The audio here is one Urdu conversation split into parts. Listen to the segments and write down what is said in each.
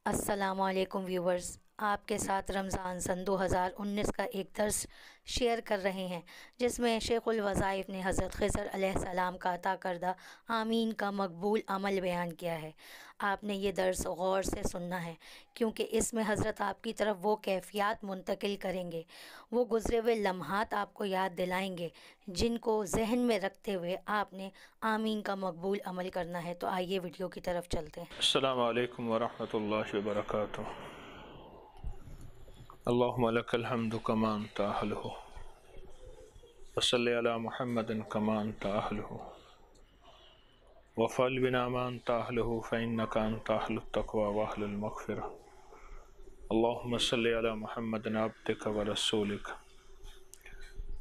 السلام علیکم ویورز، آپ کے ساتھ رمضان سن 2019 کا ایک درس شیئر کر رہے ہیں جس میں شیخ الوظائف نے حضرت خضر علیہ السلام کا عطا کردہ آمین کا مقبول عمل بیان کیا ہے۔ آپ نے یہ درس غور سے سننا ہے کیونکہ اس میں حضرت آپ کی طرف وہ کیفیات منتقل کریں گے، وہ گزرے ہوئے لمحات آپ کو یاد دلائیں گے جن کو ذہن میں رکھتے ہوئے آپ نے آمین کا مقبول عمل کرنا ہے۔ تو آئیے ویڈیو کی طرف چلتے ہیں۔ السلام علیکم ورحمۃ اللہ وبرکاتہ۔ اللہم لک الحمد کما انت اہلہ وصلی علی محمد کما انت اہلہ وفعل بنا ما انت اہلہ فانک انت اہل التقوی واہل المغفرہ۔ اللہم صلی علی محمد عبدک ورسولک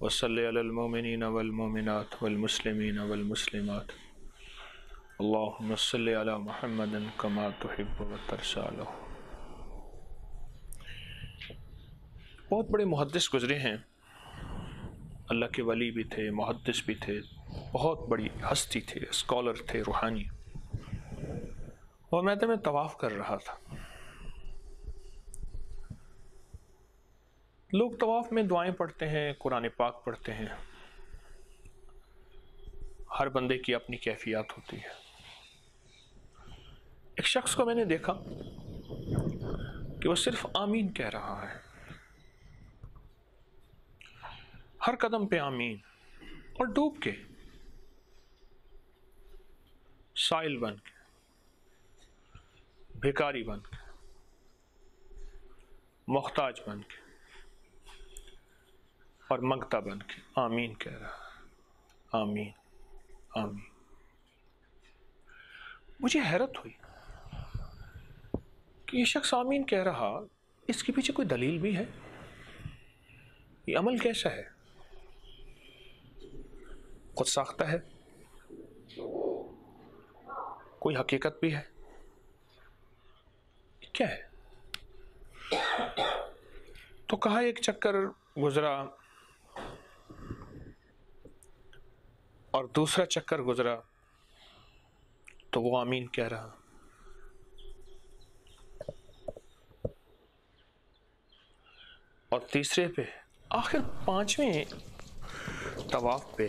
وصلی علی المؤمنین والمؤمنات والمسلمین والمسلمات۔ اللہم صلی علی محمد کما تحب وترضی عنہ۔ بہت بڑے محدث گزرے ہیں، اللہ کے ولی بھی تھے، محدث بھی تھے، بہت بڑی ہستی تھے، اسکالر تھے، روحانی۔ اور میں طواف کر رہا تھا۔ لوگ طواف میں دعائیں پڑھتے ہیں، قرآن پاک پڑھتے ہیں، ہر بندے کی اپنی کیفیات ہوتی ہے۔ ایک شخص کو میں نے دیکھا کہ وہ صرف آمین کہہ رہا ہے، ہر قدم پہ آمین، اور ڈوب کے، سائل بن کے، بھیکاری بن کے، محتاج بن کے اور منگتا بن کے آمین کہہ رہا ہے، آمین آمین۔ مجھے حیرت ہوئی کہ یہ شخص آمین کہہ رہا، اس کے پیچھے کوئی دلیل بھی ہے؟ یہ عمل کیسا ہے؟ خود ساختہ ہے؟ کوئی حقیقت بھی ہے؟ کیا ہے؟ تو کہا ایک چکر گزرا اور دوسرا چکر گزرا تو وہ آمین کہہ رہا، اور تیسرے پہ، آخر پانچویں طواف پہ،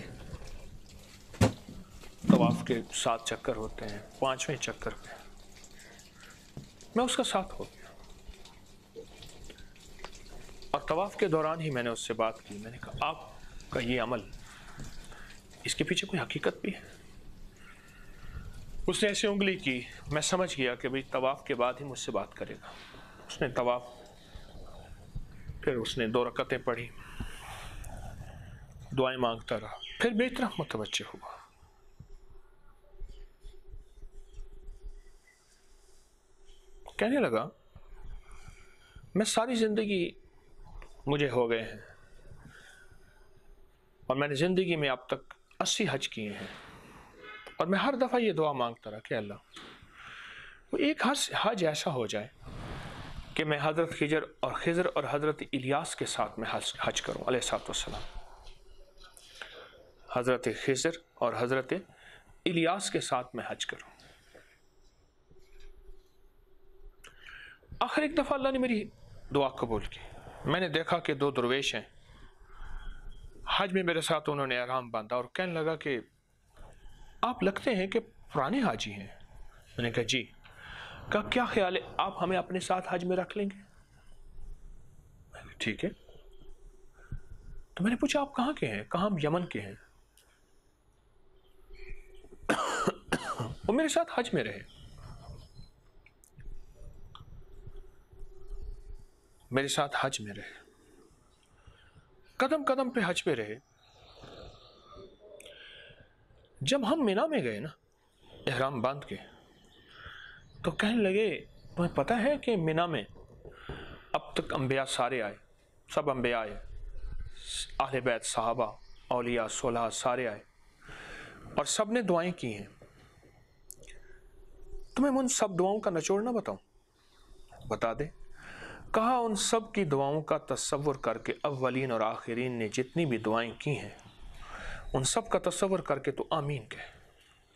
طواف کے 7 چکر ہوتے ہیں، پانچویں چکر پہ میں اس کا ساتھ ہو گیا، اور طواف کے دوران ہی میں نے اس سے بات کی۔ میں نے کہا آپ کا یہ عمل، اس کے پیچھے کوئی حقیقت بھی ہے؟ اس نے ایسے انگلی کی، میں سمجھ گیا کہ بھئی طواف کے بعد ہی مجھ سے بات کرے گا۔ اس نے طواف، پھر اس نے 2 رکعتیں پڑھی، دعائیں مانگتا رہا، پھر میری طرف متوجہ ہوا۔ کہنے لگا میں ساری زندگی مجھے ہو گئے ہیں، اور میں نے زندگی میں اب تک 80 حج کیے ہیں، اور میں ہر دفعہ یہ دعا مانگتا رہا کہ اللہ وہ ایک حج ایسا ہو جائے کہ میں حضرت خضر اور حضرت الیاس کے ساتھ میں حج کروں علیہ الصلوۃ والسلام۔ حضرت خضر اور حضرت الیاس کے ساتھ میں حج کروں۔ آخر ایک دفعہ اللہ نے میری دعا قبول کی۔ میں نے دیکھا کہ 2 درویش ہیں، حج میں میرے ساتھ انہوں نے احرام باندھا، اور کہنے لگا کہ آپ لگتے ہیں کہ پرانے حاجی ہیں۔ میں نے کہا جی۔ کہا کیا خیال ہے آپ ہمیں اپنے ساتھ حج میں رکھ لیں گے؟ میں نے ٹھیک ہے۔ تو میں نے پوچھا آپ کہاں کے ہیں؟ کہاں؟ یمن کے ہیں۔ وہ میرے ساتھ حج میں رہے، میرے ساتھ حج میں رہے، قدم قدم پہ حج پہ رہے۔ جب ہم مینا میں گئے نا احرام باندھ کے، تو کہنے لگے تمہیں پتہ ہے کہ مینا میں اب تک انبیاء سارے آئے، سب انبیاء آئے، اہل بیت، صحابہ، اولیاء، صلحاء سارے آئے، اور سب نے دعائیں کی ہیں۔ تمہیں ان سب دعاؤں کا نچوڑ نہ بتاؤں؟ بتا دے۔ کہا ان سب کی دعاؤں کا تصور کر کے اولین اور آخرین نے جتنی بھی دعائیں کی ہیں ان سب کا تصور کر کے تو آمین کہے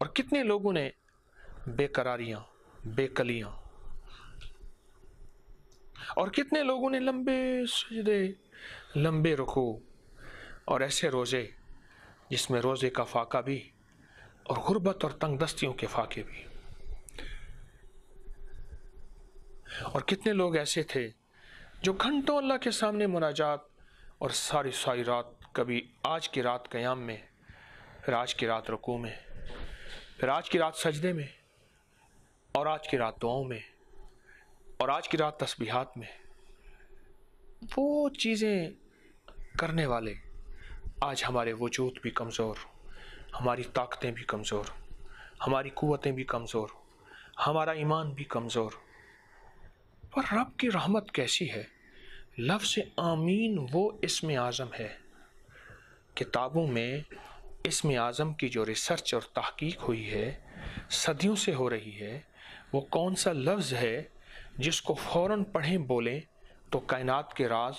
اور کتنے لوگوں نے بے قراریاں، بے کلیاں، اور کتنے لوگوں نے لمبے سجدے، لمبے رکوع، اور ایسے روزے جس میں روزے کا فاقہ بھی اور غربت اور تنگ دستیوں کے فاقے بھی. اور کتنے لوگ ایسے تھے جو گھنٹوں اللہ کے سامنے مناجات اور ساری ساری رات، کبھی آج کی رات قیام میں، پھر آج کی رات رکوع میں، پھر آج کی رات سجدے میں، اور آج کی رات دعاؤں میں، اور آج کی رات تسبیحات میں. وہ چیزیں کرنے والے آج ہمارے وجود بھی کمزور، ہماری طاقتیں بھی کمزور، ہماری قوتیں بھی کمزور، ہمارا ایمان بھی کمزور. پر رب کی رحمت کیسی ہے. لفظ آمین وہ اسم اعظم ہے. کتابوں میں اسم اعظم کی جو ریسرچ اور تحقیق ہوئی ہے، صدیوں سے ہو رہی ہے، وہ کون سا لفظ ہے جس کو فوراً پڑھیں بولیں تو کائنات کے راز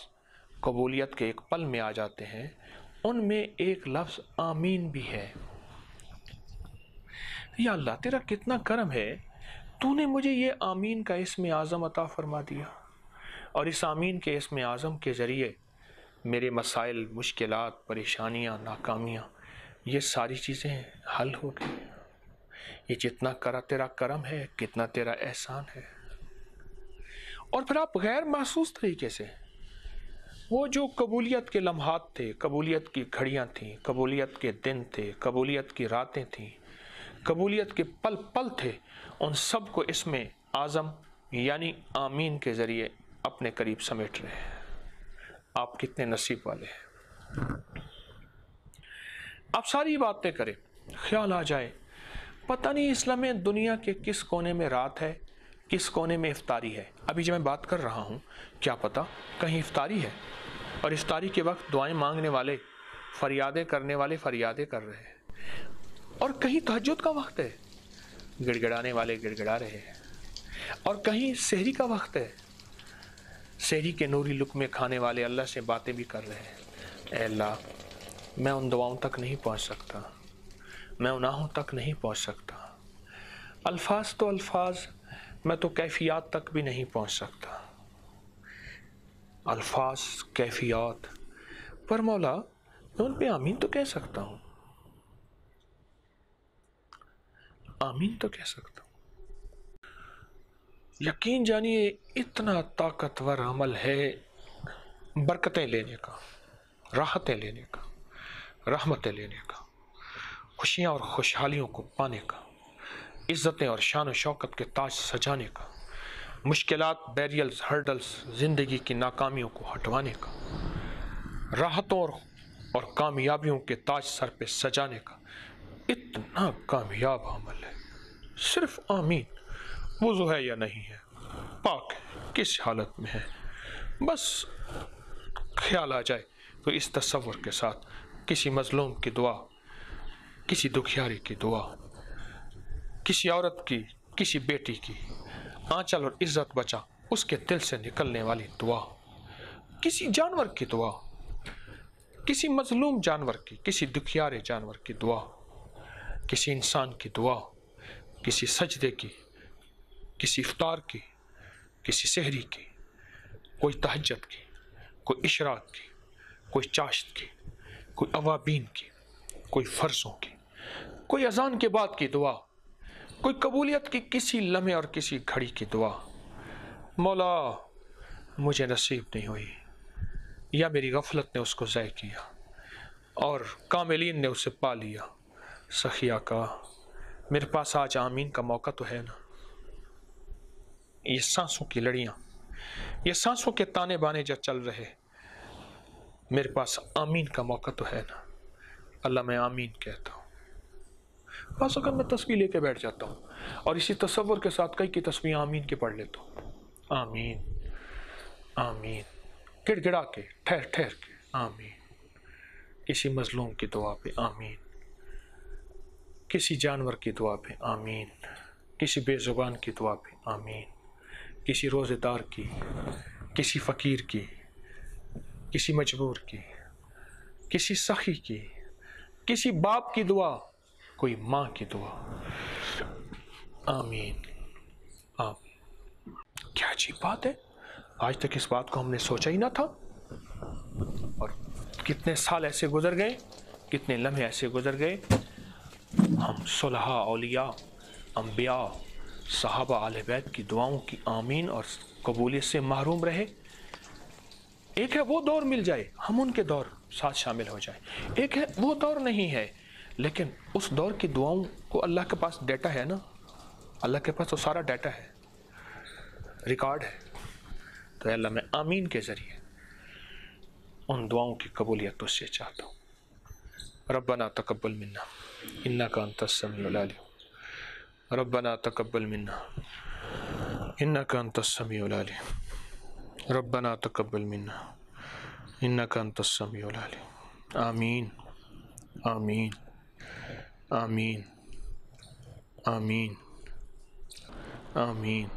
قبولیت کے ایک پل میں آ جاتے ہیں. ان میں ایک لفظ آمین بھی ہے. یا اللہ تیرا کتنا کرم ہے، تو نے مجھے یہ آمین کا اسم اعظم عطا فرما دیا، اور اس آمین کے اسم اعظم کے ذریعے میرے مسائل، مشکلات، پریشانیاں، ناکامیاں، یہ ساری چیزیں حل ہو گئی. یہ جتنا تیرا کرم ہے، کتنا تیرا احسان ہے. اور پھر آپ غیر محسوس طریقے سے وہ جو قبولیت کے لمحات تھے، قبولیت کی گھڑیاں تھیں، قبولیت کے دن تھے، قبولیت کی راتیں تھیں، قبولیت کے پل پل تھے، ان سب کو اسم اعظم یعنی آمین کے ذریعے اپنے قریب سمیٹ رہے ہیں. آپ کتنے نصیب والے ہیں. آپ ساری باتیں کریں، خیال آ جائے پتہ نہیں اس لمحے دنیا کے کس کونے میں رات ہے، کس کونے میں افطاری ہے. ابھی جب میں بات کر رہا ہوں کیا پتہ کہیں افطاری ہے، اور افطاری کے وقت دعائیں مانگنے والے، فریادیں کرنے والے فریادیں کر رہے ہیں، اور کہیں تہجد کا وقت ہے، گڑ گڑانے والے گڑ گڑا رہے ہیں، اور کہیں سحری کا وقت ہے، سحری کے نوری لقمے کھانے والے اللہ سے باتیں بھی کر رہے ہیں. اے اللہ میں ان دعاؤں تک نہیں پہنچ سکتا، میں گناہوں تک نہیں پہنچ سکتا. الفاظ تو الفاظ، میں تو کیفیات تک بھی نہیں پہنچ سکتا. الفاظ، کیفیات، پر مولا میں ان پہ آمین تو کہہ سکتا ہوں، آمین تو کہہ سکتا ہوں. یقین جانیے اتنا طاقتور عمل ہے برکتیں لینے کا، راحتیں لینے کا، رحمتیں لینے کا، خوشیاں اور خوشحالیوں کو پانے کا، عزتیں اور شان و شوکت کے تاج سجانے کا، مشکلات، بیریلز، ہرڈلز، زندگی کی ناکامیوں کو ہٹوانے کا، راحتوں اور کامیابیوں کے تاج سر پہ سجانے کا. اتنا کامیاب عمل ہے. صرف آمین. وضو ہے یا نہیں ہے، پاک ہے، کس حالت میں ہے، بس خیال آ جائے تو اس تصور کے ساتھ کسی مظلوم کی دعا، کسی دکھیاری کی دعا، کسی عورت کی، کسی بیٹی کی آنچل اور عزت بچا اس کے دل سے نکلنے والی دعا، کسی جانور کی دعا، کسی مظلوم جانور کی، کسی دکھیارے جانور کی دعا، کسی انسان کی دعا، کسی سجدے کی، کسی افطار کی، کسی سحری کی، کوئی تہجد کی، کوئی اشراق کی، کوئی چاشت کی، کوئی اوابین کی، کوئی فرضوں کی، کوئی اذان کے بعد کی دعا، کوئی قبولیت کی کسی لمحے اور کسی گھڑی کی دعا. مولا مجھے نصیب نہیں ہوئی، یا میری غفلت نے اس کو ضائع کیا اور کاملین نے اسے پا لیا. سخیہ کا میرے پاس آج آمین کا موقع تو ہے نا. یہ سانسوں کی لڑیاں، یہ سانسوں کے تانے بانے جو چل رہے، میرے پاس آمین کا موقع تو ہے نا. اللہ میں آمین کہتا ہوں. بس اگر میں تسبیح لے کے بیٹھ جاتا ہوں اور اسی تصور کے ساتھ کئی کی تسبیح آمین کے پڑھ لیتا ہوں. آمین آمین، گڑ گڑا کے، ٹھہر ٹھہر کے آمین. کسی مظلوم کی دعا پہ آمین، کسی جانور کی دعا پہ آمین، کسی بے زبان کی دعا پہ آمین، کسی روزے دار کی، کسی فقیر کی، کسی مجبور کی، کسی سخی کی، کسی باپ کی دعا، کوئی ماں کی دعا. آمین آمین. کیا عجیب بات ہے، آج تک اس بات کو ہم نے سوچا ہی نہ تھا. اور کتنے سال ایسے گزر گئے، کتنے لمحے ایسے گزر گئے، ہم صلحاء، اولیاء، انبیاء، صحابہ، اہل بیت کی دعاؤں کی آمین اور قبولیت سے محروم رہے. ایک ہے وہ دور مل جائے، ہم ان کے دور ساتھ شامل ہو جائیں. ایک ہے وہ دور نہیں ہے، لیکن اس دور کی دعاؤں کو اللہ کے پاس ڈیٹا ہے نا، اللہ کے پاس تو سارا ڈیٹا ہے، ریکارڈ ہے. تو اے اللہ میں آمین کے ذریعے ان دعاؤں کی قبولیت تو سے چاہتا ہوں. ربنا تقبل منا انک انت السمیع العلیم. ربنا تقبل منا انک انت السمیع العلیم. ربنا تقبل منا انک انت السمیع العلیم. آمین آمین آمین آمین آمین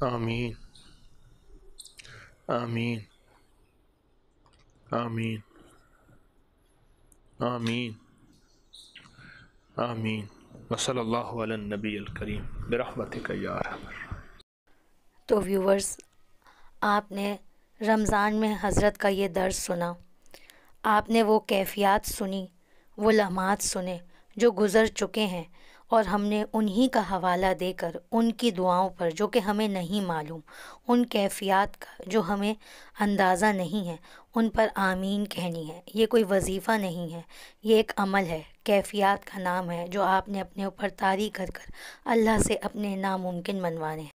آمین آمین آمین آمین آمین. وصلی اللہ علی النبی الکریم برحمتک یا ارحم. تو ویورز، آپ نے رمضان میں حضرت کا یہ درس سنا، آپ نے وہ کیفیات سنی، وہ لمحات سنے جو گزر چکے ہیں، اور ہم نے انہی کا حوالہ دے کر ان کی دعاؤں پر جو کہ ہمیں نہیں معلوم، ان کیفیات کا جو ہمیں اندازہ نہیں ہے، ان پر آمین کہنی ہے. یہ کوئی وظیفہ نہیں ہے، یہ ایک عمل ہے، کیفیات کا نام ہے جو آپ نے اپنے اوپر طاری کر کر اللہ سے اپنے ناممکن منوانے ہیں.